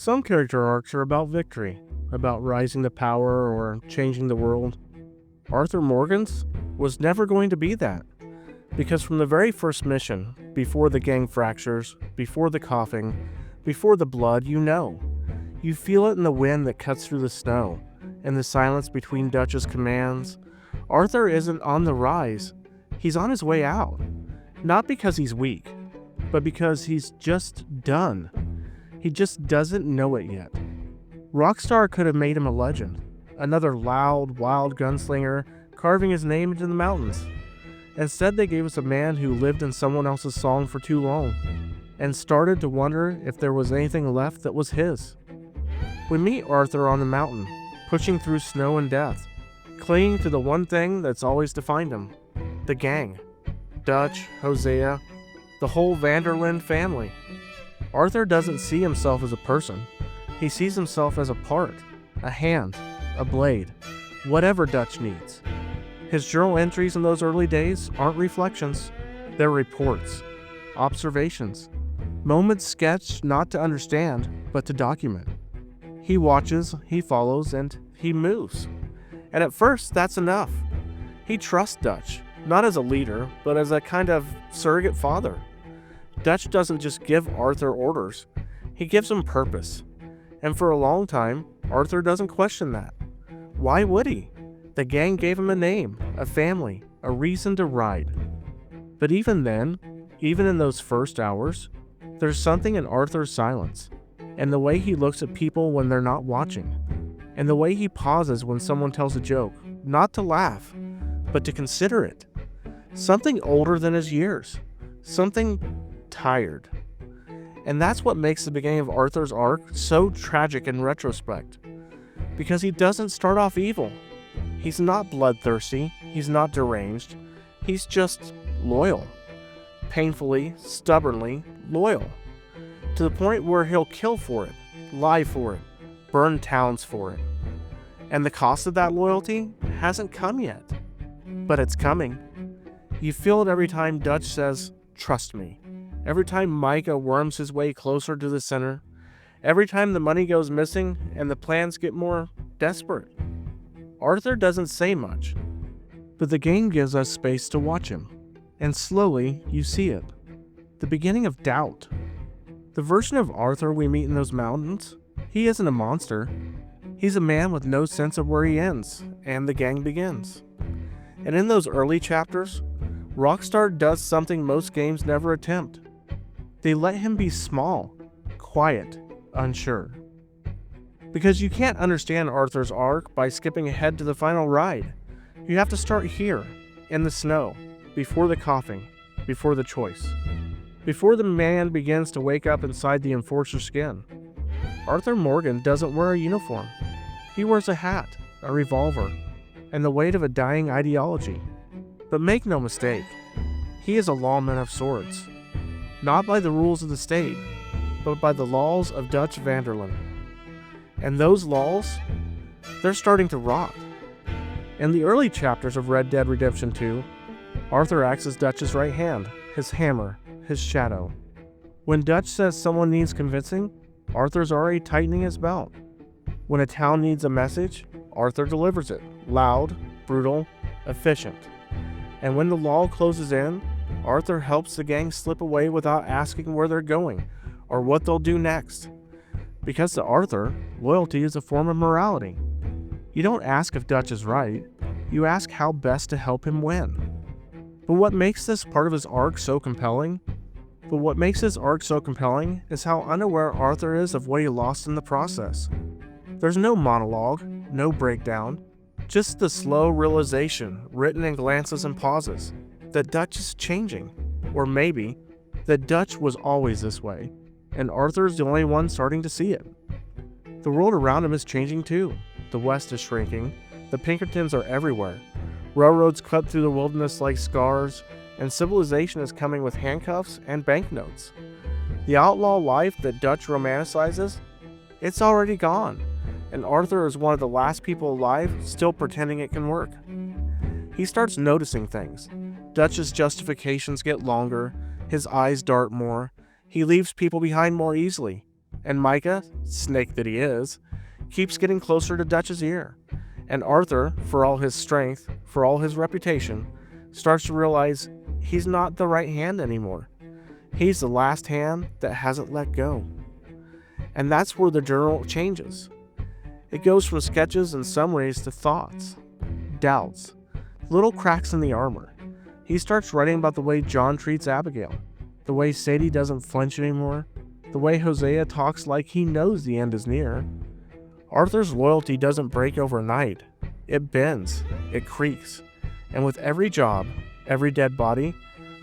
Some character arcs are about victory, about rising to power or changing the world. Arthur Morgan's was never going to be that, because from the very first mission, before the gang fractures, before the coughing, before the blood, you feel it in the wind that cuts through the snow, in the silence between Dutch's commands. Arthur isn't on the rise, he's on his way out. Not because he's weak, but because he's just done. He just doesn't know it yet. Rockstar could have made him a legend, another loud, wild gunslinger carving his name into the mountains. Instead, they gave us a man who lived in someone else's song for too long, and started to wonder if there was anything left that was his. We meet Arthur on the mountain, pushing through snow and death, clinging to the one thing that's always defined him, the gang. Dutch, Hosea, the whole Vanderlyn family. Arthur doesn't see himself as a person. He sees himself as a part, a hand, a blade, whatever Dutch needs. His journal entries in those early days aren't reflections, they're reports, observations, moments sketched not to understand, but to document. He watches, he follows, and he moves. And at first, that's enough. He trusts Dutch, not as a leader, but as a kind of surrogate father. Dutch doesn't just give Arthur orders, he gives him purpose. And for a long time, Arthur doesn't question that. Why would he? The gang gave him a name, a family, a reason to ride. But even then, even in those first hours, there's something in Arthur's silence, and the way he looks at people when they're not watching, and the way he pauses when someone tells a joke, not to laugh, but to consider it. Something older than his years, something tired. And that's what makes the beginning of Arthur's arc so tragic in retrospect, because he doesn't start off evil. He's not bloodthirsty, he's not deranged, he's just loyal. Painfully, stubbornly loyal. To the point where he'll kill for it, lie for it, burn towns for it. And the cost of that loyalty hasn't come yet. But it's coming. You feel it every time Dutch says, "Trust me." Every time Micah worms his way closer to the center. Every time the money goes missing and the plans get more desperate. Arthur doesn't say much, but the game gives us space to watch him. And slowly, you see it. The beginning of doubt. The version of Arthur we meet in those mountains, he isn't a monster. He's a man with no sense of where he ends, and the gang begins. And in those early chapters, Rockstar does something most games never attempt. They let him be small, quiet, unsure. Because you can't understand Arthur's arc by skipping ahead to the final ride. You have to start here, in the snow, before the coughing, before the choice. Before the man begins to wake up inside the enforcer's skin. Arthur Morgan doesn't wear a uniform. He wears a hat, a revolver, and the weight of a dying ideology. But make no mistake, he is a lawman of sorts. Not by the rules of the state, but by the laws of Dutch Vanderlyn. And those laws, they're starting to rot. In the early chapters of Red Dead Redemption 2, Arthur acts as Dutch's right hand, his hammer, his shadow. When Dutch says someone needs convincing, Arthur's already tightening his belt. When a town needs a message, Arthur delivers it, loud, brutal, efficient. And when the law closes in, Arthur helps the gang slip away without asking where they're going or what they'll do next. Because to Arthur, loyalty is a form of morality. You don't ask if Dutch is right, you ask how best to help him win. But what makes this part of his arc so compelling? Is how unaware Arthur is of what he lost in the process. There's no monologue, no breakdown, just the slow realization, written in glances and pauses, that Dutch is changing. Or maybe, that Dutch was always this way, and Arthur is the only one starting to see it. The world around him is changing too. The West is shrinking, the Pinkertons are everywhere, railroads cut through the wilderness like scars, and civilization is coming with handcuffs and banknotes. The outlaw life that Dutch romanticizes, it's already gone, and Arthur is one of the last people alive still pretending it can work. He starts noticing things. Dutch's justifications get longer, his eyes dart more, he leaves people behind more easily. And Micah, snake that he is, keeps getting closer to Dutch's ear. And Arthur, for all his strength, for all his reputation, starts to realize he's not the right hand anymore. He's the last hand that hasn't let go. And that's where the journal changes. It goes from sketches and summaries to thoughts, doubts, little cracks in the armor. He starts writing about the way John treats Abigail, the way Sadie doesn't flinch anymore, the way Hosea talks like he knows the end is near. Arthur's loyalty doesn't break overnight. It bends, it creaks, and with every job, every dead body,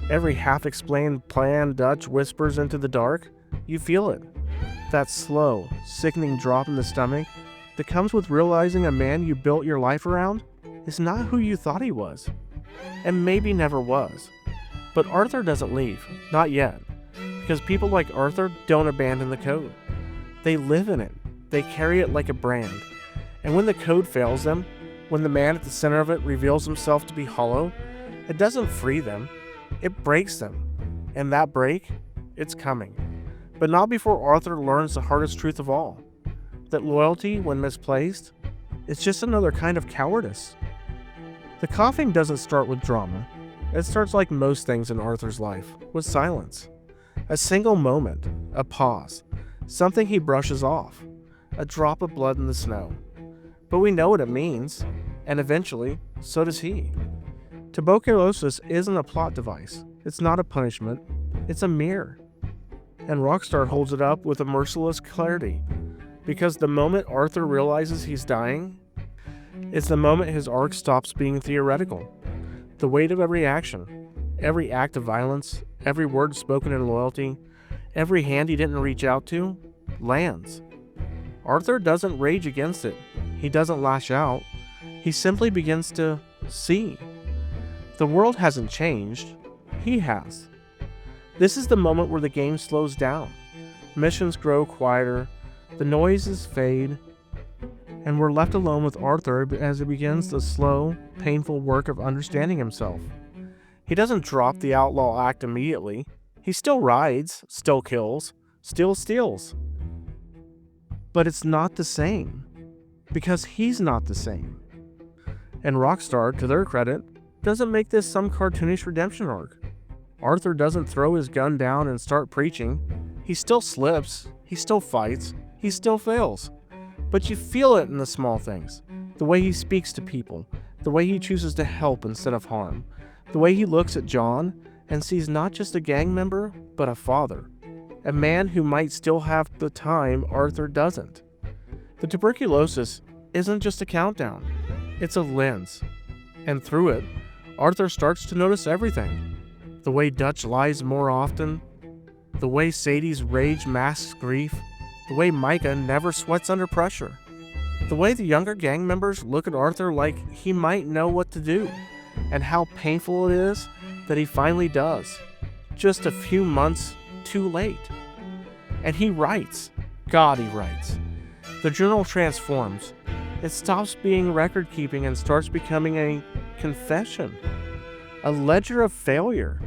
every half-explained plan Dutch whispers into the dark, you feel it. That slow, sickening drop in the stomach that comes with realizing a man you built your life around is not who you thought he was, and maybe never was. But Arthur doesn't leave, not yet, because people like Arthur don't abandon the code. They live in it, they carry it like a brand, and when the code fails them, when the man at the center of it reveals himself to be hollow, it doesn't free them, it breaks them. And that break, it's coming. But not before Arthur learns the hardest truth of all, that loyalty, when misplaced, is just another kind of cowardice. The coughing doesn't start with drama. It starts like most things in Arthur's life, with silence. A single moment, a pause, something he brushes off, a drop of blood in the snow. But we know what it means, and eventually, so does he. Tuberculosis isn't a plot device. It's not a punishment. It's a mirror. And Rockstar holds it up with a merciless clarity, because the moment Arthur realizes he's dying, it's the moment his arc stops being theoretical. The weight of every action, every act of violence, every word spoken in loyalty, every hand he didn't reach out to, lands. Arthur doesn't rage against it. He doesn't lash out. He simply begins to see. The world hasn't changed. He has. This is the moment where the game slows down. Missions grow quieter, the noises fade, and we're left alone with Arthur as he begins the slow, painful work of understanding himself. He doesn't drop the outlaw act immediately. He still rides, still kills, still steals. But it's not the same, because he's not the same. And Rockstar, to their credit, doesn't make this some cartoonish redemption arc. Arthur doesn't throw his gun down and start preaching. He still slips, he still fights, he still fails. But you feel it in the small things. The way he speaks to people, the way he chooses to help instead of harm, the way he looks at John and sees not just a gang member, but a father. A man who might still have the time Arthur doesn't. The tuberculosis isn't just a countdown, it's a lens. And through it, Arthur starts to notice everything. The way Dutch lies more often, the way Sadie's rage masks grief, the way Micah never sweats under pressure, the way the younger gang members look at Arthur like he might know what to do, and how painful it is that he finally does, just a few months too late. And he writes. God, he writes. The journal transforms. It stops being record keeping and starts becoming a confession, a ledger of failure,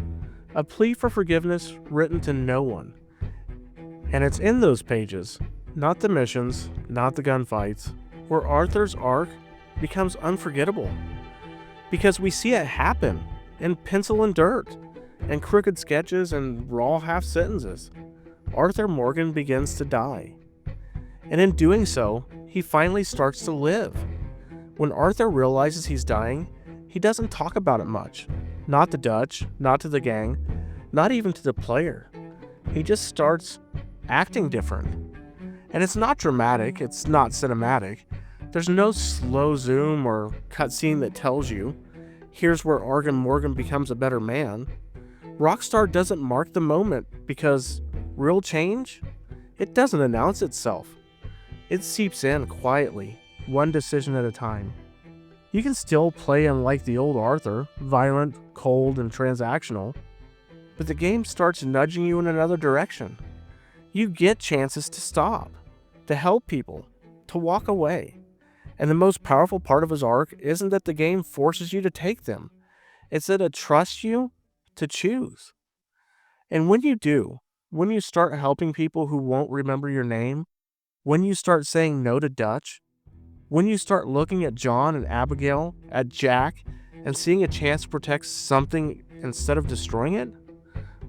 a plea for forgiveness written to no one. And it's in those pages, not the missions, not the gunfights, where Arthur's arc becomes unforgettable. Because we see it happen in pencil and dirt, and crooked sketches and raw half sentences. Arthur Morgan begins to die. And in doing so, he finally starts to live. When Arthur realizes he's dying, he doesn't talk about it much. Not to Dutch, not to the gang, not even to the player. He just starts acting different. And it's not dramatic, it's not cinematic. There's no slow zoom or cutscene that tells you, here's where Arthur Morgan becomes a better man. Rockstar doesn't mark the moment because real change, it doesn't announce itself. It seeps in quietly, one decision at a time. You can still play unlike the old Arthur, violent, cold, and transactional, but the game starts nudging you in another direction. You get chances to stop, to help people, to walk away. And the most powerful part of his arc isn't that the game forces you to take them. It's that it trusts you to choose. And when you do, When you start helping people who won't remember your name, when you start saying no to Dutch, when you start looking at John and Abigail, at Jack, and seeing a chance to protect something instead of destroying it,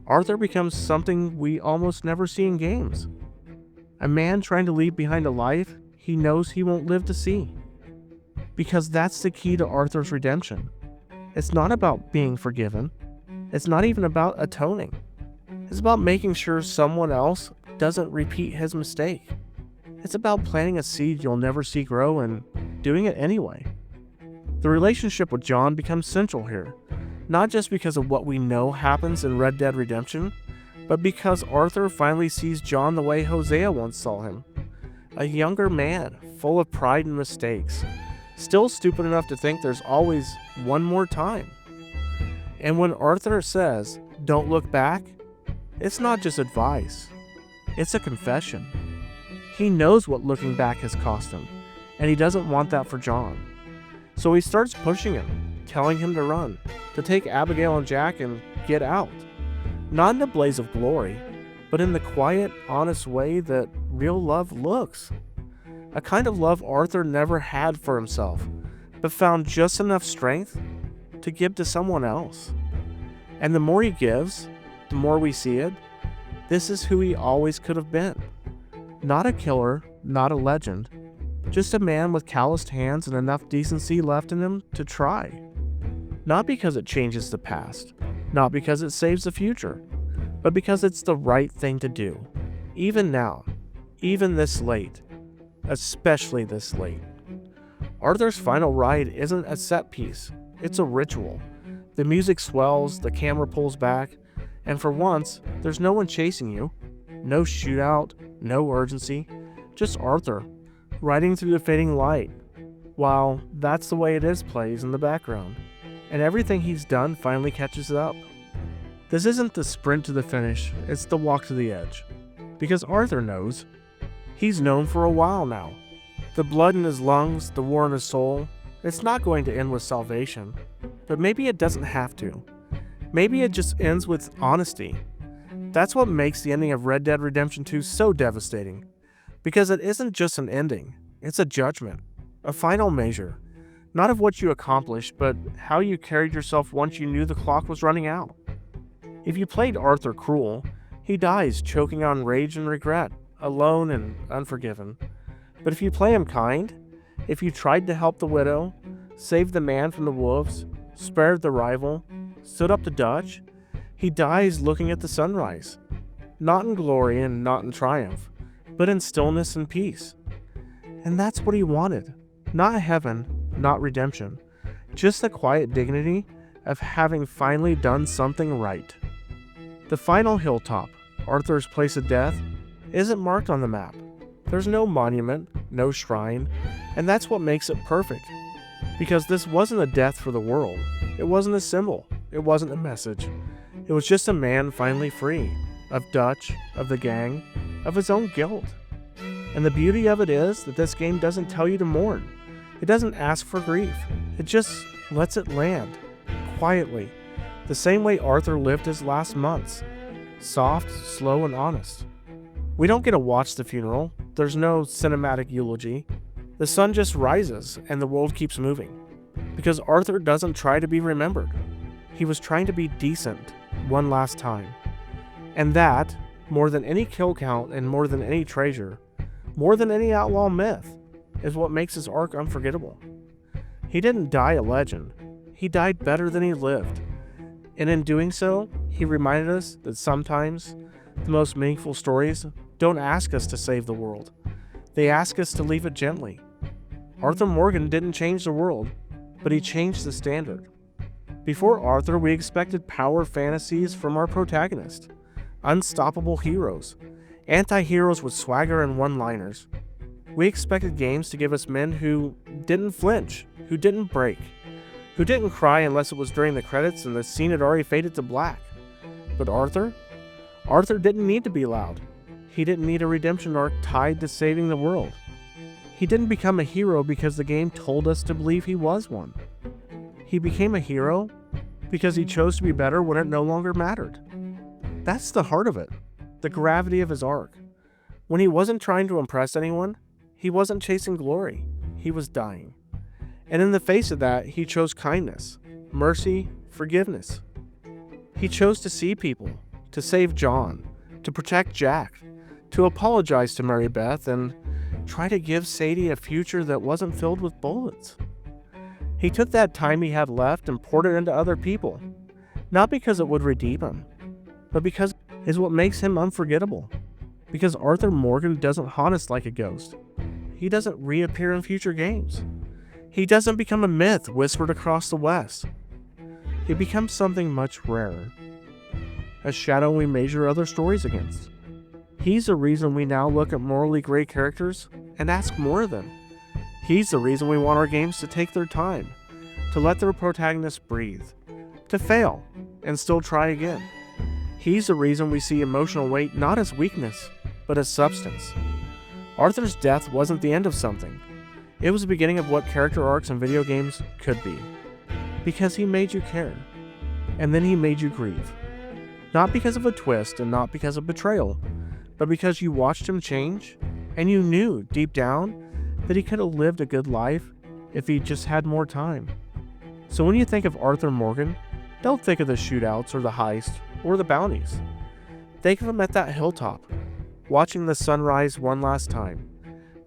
Arthur becomes something we almost never see in games. A man trying to leave behind a life he knows he won't live to see. Because that's the key to Arthur's redemption. It's not about being forgiven. It's not even about atoning. It's about making sure someone else doesn't repeat his mistake. It's about planting a seed you'll never see grow and doing it anyway. The relationship with John becomes central here, not just because of what we know happens in Red Dead Redemption, but because Arthur finally sees John the way Hosea once saw him. A younger man, full of pride and mistakes, still stupid enough to think there's always one more time. And when Arthur says, "Don't look back," it's not just advice, it's a confession. He knows what looking back has cost him, and he doesn't want that for John. So he starts pushing him, telling him to run, to take Abigail and Jack and get out. Not in a blaze of glory, but in the quiet, honest way that real love looks. A kind of love Arthur never had for himself, but found just enough strength to give to someone else. And the more he gives, the more we see it. This is who he always could have been. Not a killer, not a legend, just a man with calloused hands and enough decency left in him to try. Not because it changes the past, not because it saves the future, but because it's the right thing to do. Even now, even this late, especially this late. Arthur's final ride isn't a set piece, it's a ritual. The music swells, the camera pulls back, and for once, there's no one chasing you. No shootout, no urgency, just Arthur, riding through the fading light, while That's the Way It Is plays in the background, and everything he's done finally catches up. This isn't the sprint to the finish, it's the walk to the edge. Because Arthur knows. He's known for a while now. The blood in his lungs, the war in his soul, it's not going to end with salvation. But maybe it doesn't have to. Maybe it just ends with honesty. That's what makes the ending of Red Dead Redemption 2 so devastating. Because it isn't just an ending, it's a judgment, a final measure. Not of what you accomplished, but how you carried yourself once you knew the clock was running out. If you played Arthur cruel, he dies choking on rage and regret, alone and unforgiven. But if you play him kind, if you tried to help the widow, saved the man from the wolves, spared the rival, stood up to Dutch, he dies looking at the sunrise. Not in glory and not in triumph, but in stillness and peace. And that's what he wanted. Not heaven, not redemption. Just the quiet dignity of having finally done something right. The final hilltop, Arthur's place of death, isn't marked on the map. There's no monument, no shrine, and that's what makes it perfect. Because this wasn't a death for the world. It wasn't a symbol. It wasn't a message. It was just a man finally free. Of Dutch, of the gang, of his own guilt. And the beauty of it is that this game doesn't tell you to mourn. It doesn't ask for grief. It just lets it land, quietly, the same way Arthur lived his last months. Soft, slow, and honest. We don't get to watch the funeral. There's no cinematic eulogy. The sun just rises and the world keeps moving. Because Arthur doesn't try to be remembered. He was trying to be decent one last time. And that, more than any kill count and more than any treasure, more than any outlaw myth, is what makes his arc unforgettable. He didn't die a legend. He died better than he lived. And in doing so, he reminded us that sometimes the most meaningful stories don't ask us to save the world. They ask us to leave it gently. Arthur Morgan didn't change the world, but he changed the standard. Before Arthur, we expected power fantasies from our protagonist. Unstoppable heroes. Anti-heroes with swagger and one-liners. We expected games to give us men who didn't flinch, who didn't break, who didn't cry unless it was during the credits and the scene had already faded to black. But Arthur didn't need to be loud. He didn't need a redemption arc tied to saving the world. He didn't become a hero because the game told us to believe he was one. He became a hero because he chose to be better when it no longer mattered. That's the heart of it. the gravity of his arc. When he wasn't trying to impress anyone, he wasn't chasing glory, he was dying. And in the face of that, he chose kindness, mercy, forgiveness. He chose to see people, to save John, to protect Jack, to apologize to Mary Beth, and try to give Sadie a future that wasn't filled with bullets. He took that time he had left and poured it into other people, not because it would redeem him, but because it is what makes him unforgettable. Because Arthur Morgan doesn't haunt us like a ghost. He doesn't reappear in future games. He doesn't become a myth whispered across the West. He becomes something much rarer, a shadow we measure other stories against. He's the reason we now look at morally great characters and ask more of them. He's the reason we want our games to take their time, to let their protagonists breathe, to fail, and still try again. He's the reason we see emotional weight not as weakness, but as substance. Arthur's death wasn't the end of something. It was the beginning of what character arcs in video games could be. Because he made you care, and then he made you grieve. Not because of a twist and not because of betrayal, but because you watched him change, and you knew deep down that he could have lived a good life if he just had more time. So when you think of Arthur Morgan, don't think of the shootouts or the heist or the bounties. Think of him at that hilltop, watching the sunrise one last time,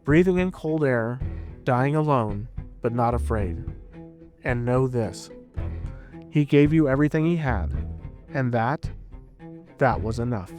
breathing in cold air, dying alone, but not afraid. And know this, he gave you everything he had, and that was enough.